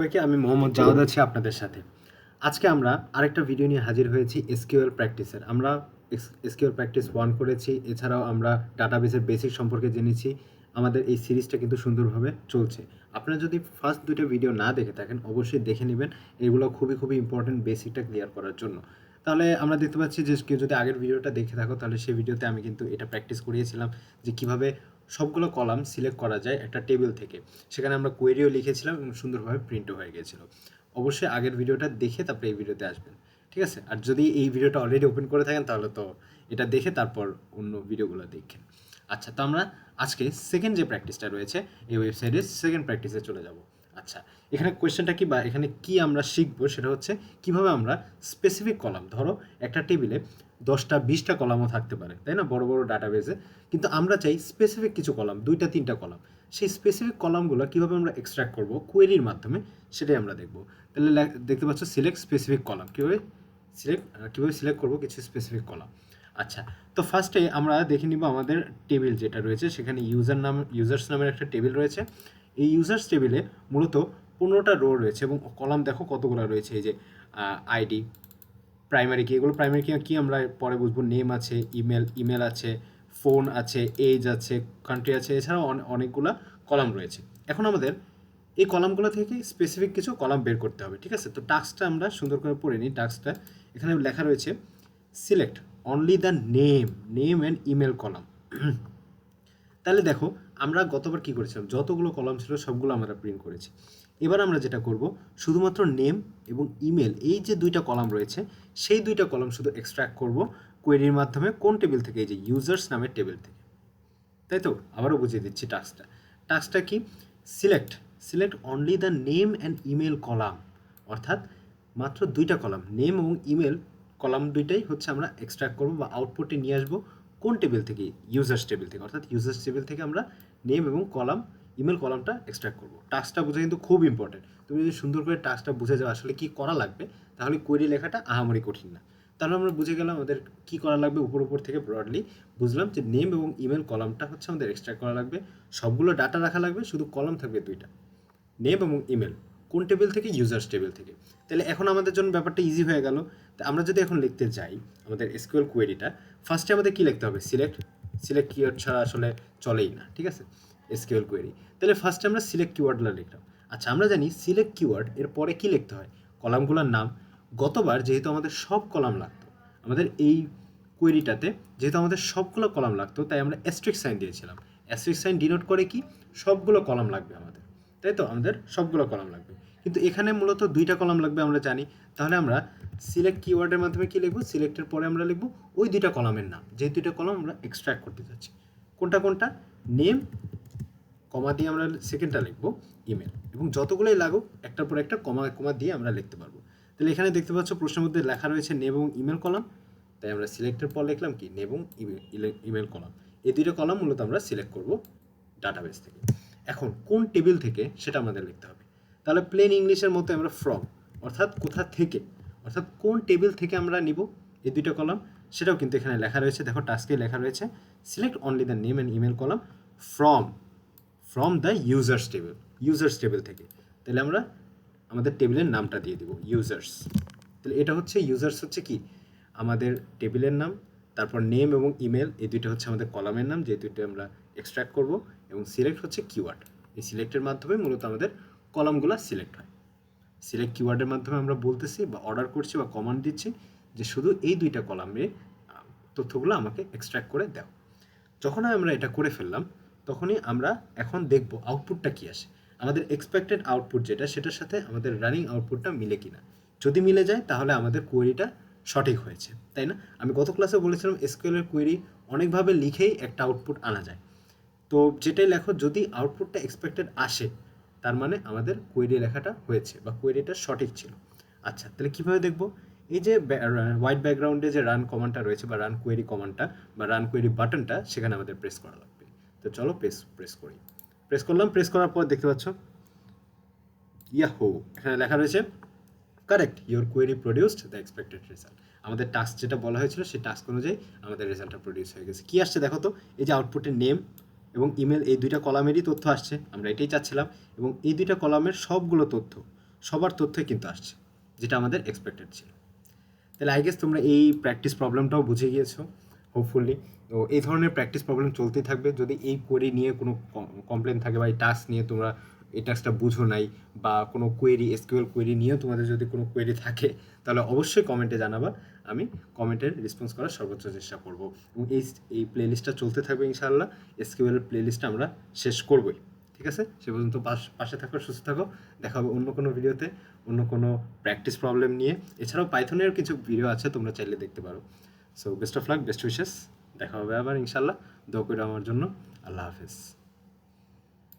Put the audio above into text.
সবাইকে আমি মোহাম্মদ জাওয়াদ আছি আপনাদের সাথে। আজকে আমরা আরেকটা ভিডিও নিয়ে হাজির হয়েছি এসকিউএল প্র্যাকটিসের। আমরা এসকিউএল প্র্যাকটিস 1 করেছি। এছাড়াও আমরা ডাটাবেসের বেসিক সম্পর্কে জেনেছি। আমাদের এই সিরিজটা কিন্তু সুন্দরভাবে চলছে। আপনারা যদি ফার্স্ট 2টা ভিডিও না দেখে থাকেন অবশ্যই দেখে নেবেন। এগুলো খুবই ইম্পর্টেন্ট বেসিকটা ক্লিয়ার করার জন্য। তাহলে আমরা দেখতে পাচ্ছি যে কেউ যদি আগের ভিডিওটা দেখে থাকো তাহলে সেই ভিডিওতে আমি কিন্তু এটা প্র্যাকটিস করিয়েছিলাম যে কিভাবে সবগুলো কলাম সিলেক্ট করা যায় একটা টেবিল থেকে। সেখানে আমরা কোয়েরিও লিখেছিলাম এবং সুন্দরভাবে প্রিন্টও হয়ে গিয়েছিল। অবশ্যই আগের ভিডিওটা দেখে তারপরে এই ভিডিওতে আসবেন, ঠিক আছে? আর যদি এই ভিডিওটা অলরেডি ওপেন করে থাকেন তাহলে তো এটা দেখে তারপর অন্য ভিডিওগুলো দেখেন। আচ্ছা, তো আমরা আজকে সেকেন্ড যে প্র্যাকটিসটা রয়েছে এই ওয়েবসাইটের সেকেন্ড প্র্যাকটিসে চলে যাব। আচ্ছা, এখানে কোয়েশ্চেনটা কি বা এখানে কি আমরা শিখবো সেটা হচ্ছে কিভাবে আমরা স্পেসিফিক কলাম, ধরো একটা টেবিলে 10টা 20টা কলামও থাকতে পারে, তাই না, বড় বড় ডাটাবেসে। কিন্তু আমরা চাই স্পেসিফিক কিছু কলাম, 2টা 3টা কলাম। সেই স্পেসিফিক কলামগুলো কীভাবে আমরা এক্সট্র্যাক্ট করবো কোয়েরির মাধ্যমে সেটাই আমরা দেখব। তাহলে দেখতে পাচ্ছ সিলেক্ট স্পেসিফিক কলাম, কীভাবে সিলেক্ট করবো কিছু স্পেসিফিক কলাম। আচ্ছা, তো ফার্স্টে আমরা দেখে নিব আমাদের টেবিল যেটা রয়েছে সেখানে ইউজার্স নামের একটা টেবিল রয়েছে। এই ইউজার্স টেবিলে মূলত 15টা রো রয়েছে এবং কলাম দেখো কতগুলো রয়েছে। এই যে আইডি, প্রাইমারি কি, এগুলো প্রাইমারি কি আমরা পরে বুঝবো। নেম আছে, ইমেল আছে, ফোন আছে, এজ আছে, কান্ট্রি আছে, এছাড়াও অনেকগুলো কলাম রয়েছে। এখন আমাদের এই কলামগুলো থেকে স্পেসিফিক কিছু কলাম বের করতে হবে, ঠিক আছে? তো টাস্কটা আমরা সুন্দর করে পড়ে নিই। টাস্কটা এখানে লেখা রয়েছে select only the name and email column. তাহলে দেখো আমরা গতবার কি করেছিলাম, যতগুলো কলাম ছিল সবগুলো আমরা প্রিন্ট করেছি। এবার আমরা যেটা করব শুধুমাত্র নেম এবং ইমেল এই যে 2টা কলাম রয়েছে সেই 2টা কলাম শুধু এক্সট্র্যাক্ট করব কোয়েরির মাধ্যমে। কোন টেবিল থেকে? এই যে ইউজার্স নামের টেবিল থেকে, তাই তো? আবারও বুঝিয়ে দিচ্ছি টাস্কটা কি, select only the name and email column, অর্থাৎ মাত্র 2টা কলাম, নেম এবং ইমেল কলাম 2টাই হচ্ছে আমরা এক্সট্র্যাক্ট করবো বা আউটপুটে নিয়ে আসবো। কোন টেবিল থেকে? ইউজার্স টেবিল থেকে, অর্থাৎ ইউজার্স টেবিল থেকে আমরা নেম এবং ইমেল কলামটা এক্সট্র্যাক্ট করবো। টাস্কটা বোঝা কিন্তু খুব ইম্পর্টেন্ট। তুমি যদি সুন্দর করে টাস্কটা বুঝে যাও আসলে কী করা লাগবে তাহলে কোয়েরি লেখাটা আহামরি কঠিন না। তাহলে আমরা বুঝে গেলাম আমাদের কী করা লাগবে। উপর থেকে ব্রডলি বুঝলাম যে নেম এবং ইমেল কলামটা হচ্ছে আমাদের এক্সট্র্যাক্ট করা লাগবে। সবগুলো ডাটা রাখা লাগবে, শুধু কলাম থাকবে 2টা, নেম এবং ইমেল। কোন টেবিল থেকে? ইউজার্স টেবিল থেকে। তাহলে এখন আমাদের জন্য ব্যাপারটা ইজি হয়ে গেল। তা আমরা যদি এখন লিখতে যাই আমাদের এসকিউএল কোয়েরিটা, ফার্স্টে আমাদের কী লিখতে হবে? সিলেক্ট কিওয়ার্ড ছাড়া আসলে চলেই না, ঠিক আছে, এসকিউএল কোয়েরি। তাহলে ফার্স্টে আমরা সিলেক্ট কিওয়ার্ডটা লিখলাম। আচ্ছা, আমরা জানি সিলেক্ট কিওয়ার্ড এর পরে কী লিখতে হয়? কলামগুলোর নাম। গতবার যেহেতু আমাদের সব কলাম লাগতো, আমাদের এই কোয়েরিটাতে যেহেতু আমাদের সবগুলো কলাম লাগতো তাই আমরা অ্যাস্টেরিস্ক সাইন দিয়েছিলাম। অ্যাস্টেরিস্ক সাইন ডিনোট করে কি সবগুলো কলাম লাগবে আমাদের, তাই তো? আমাদের সবগুলো কলাম লাগবে, কিন্তু এখানে মূলত 2টা কলাম লাগবে আমরা জানি। তাহলে আমরা সিলেক্ট কিওয়ার্ডের মাধ্যমে কী লিখবো? সিলেক্টের পরে আমরা লিখবো ওই 2টা কলামের নাম, যে 2টা কলাম আমরা এক্সট্র্যাক্ট করতে যাচ্ছি। কোনটা? নেম, কমা দিয়ে আমরা সেকেন্ডটা লিখবো ইমেল, এবং যতগুলোই লাগুক একটার পর একটা কমা দিয়ে আমরা লিখতে পারবো। তাহলে এখানে দেখতে পাচ্ছ প্রশ্নের মধ্যে লেখা রয়েছে নেম এবং ইমেল কলাম, তাই আমরা সিলেক্টের পর লিখলাম কি নেম এবং ইমেল কলাম। এই 2টা কলাম মূলত আমরা সিলেক্ট করব ডাটাবেস থেকে। এখন কোন টেবিল থেকে সেটা আমাদের লিখতে হবে। তাহলে প্লেন ইংলিশের মতো আমরা ফ্রম, অর্থাৎ কোথা থেকে, অর্থাৎ কোন টেবিল থেকে আমরা নিব এই 2টা কলাম সেটাও কিন্তু এখানে লেখা রয়েছে। দেখো টাস্কে লেখা রয়েছে select only the name and email column from the users table থেকে। তাহলে আমরা আমাদের টেবিলের নামটা দিয়ে দেবো ইউজার্স। তাহলে এটা হচ্ছে ইউজার্স হচ্ছে কি আমাদের টেবিলের নাম, তারপর নেম এবং ইমেল এই 2টা হচ্ছে আমাদের কলামের নাম, যে 2টা আমরা এক্সট্র্যাক্ট করব, এবং সিলেক্ট হচ্ছে কিওয়ার্ড। এই সিলেক্টের মাধ্যমে মূলত আমাদের কলামগুলো সিলেক্ট হয়। সিলেক্ট কিওয়ার্ডের মাধ্যমে আমরা বলতেছি বা অর্ডার করছি বা কমান্ড দিচ্ছি যে শুধু এই 2টা কলামে তথ্যগুলো আমাকে এক্সট্র্যাক্ট করে দাও। যখন আমরা এটা করে ফেললাম তখনই আমরা এখন দেখব আউটপুটটা কী আসে। আমাদের এক্সপেক্টেড আউটপুট যেটা সেটার সাথে আমাদের রানিং আউটপুটটা মিলে কিনা। যদি মিলে যায় তাহলে আমাদের কোয়েরিটা সঠিক হয়েছে, তাই না? আমি গত ক্লাসে বলেছিলাম এসকিউএলের কোয়েরি অনেকভাবে লিখেই একটা আউটপুট আনা যায়। তো যেটাই লেখো যদি আউটপুটটা এক্সপেক্টেড আসে তার মানে আমাদের কোয়েরি লেখাটা হয়েছে বা কোয়েরিটা সঠিক ছিল। আচ্ছা, তাহলে কীভাবে দেখব? এই যে হোয়াইট ব্যাকগ্রাউন্ডে যে রান কমান্ডটা রয়েছে বা রান কোয়েরি কমান্ডটা বা রান কোয়েরি বাটনটা সেখানে আমাদের প্রেস করা লাগবে। তো চলো প্রেস করি। প্রেস করার পর দেখতে পাচ্ছ ইয়াহু, এখানে লেখা রয়েছে correct your query produced the expected result. আমাদের টাস্ক যেটা বলা হয়েছিল সেই টাস্ক অনুযায়ী আমাদের রেজাল্টটা প্রডিউস হয়ে গেছে। কী আসছে দেখো তো, এই যে আউটপুটের নেম এবং ইমেল এই 2টা কলামেরই তথ্য আসছে, আমরা এটাই চাচ্ছিলাম, এবং এই 2টা কলামের সবগুলো তথ্য সবার তথ্যই কিন্তু আসছে, যেটা আমাদের এক্সপেক্টেড ছিল। তাহলে আই গেস তোমরা এই প্র্যাকটিস প্রবলেমটাও বুঝে গিয়েছো হোপফুলি। তো এই ধরনের প্র্যাকটিস প্রবলেম চলতেই থাকবে। যদি এই কোয়েরি নিয়ে কোনো কমপ্লেন থাকে বা এই টাস্ক নিয়ে তোমরা এই টাস্কটা বুঝো নাই, বা কোনো কোয়েরি এসকিউএল কোয়েরি নিয়েও তোমাদের যদি কোনো কোয়েরি থাকে, তাহলে অবশ্যই কমেন্টে জানাবা। আমি কমেন্টের রেসপন্স করার সর্বোচ্চ চেষ্টা করব, এবং এই প্লেলিস্টটা চলতে থাকবে ইনশাআল্লাহ। এসকিউএল প্লেলিস্টটা আমরা শেষ করবই। ঠিক আছে, সে পর্যন্ত পাশে থাকো, সুস্থ থাকো। দেখা হবে অন্য কোনো ভিডিওতে, অন্য কোনো প্র্যাকটিস প্রবলেম নিয়ে। এছাড়াও পাইথনের কিছু ভিডিও আছে, তোমরা চাইলে দেখতে পারো। So best of luck, best wishes. দেখা হবে আবার ইনশাল্লাহ। দোয়া করে আমার জন্য। আল্লাহ হাফেজ।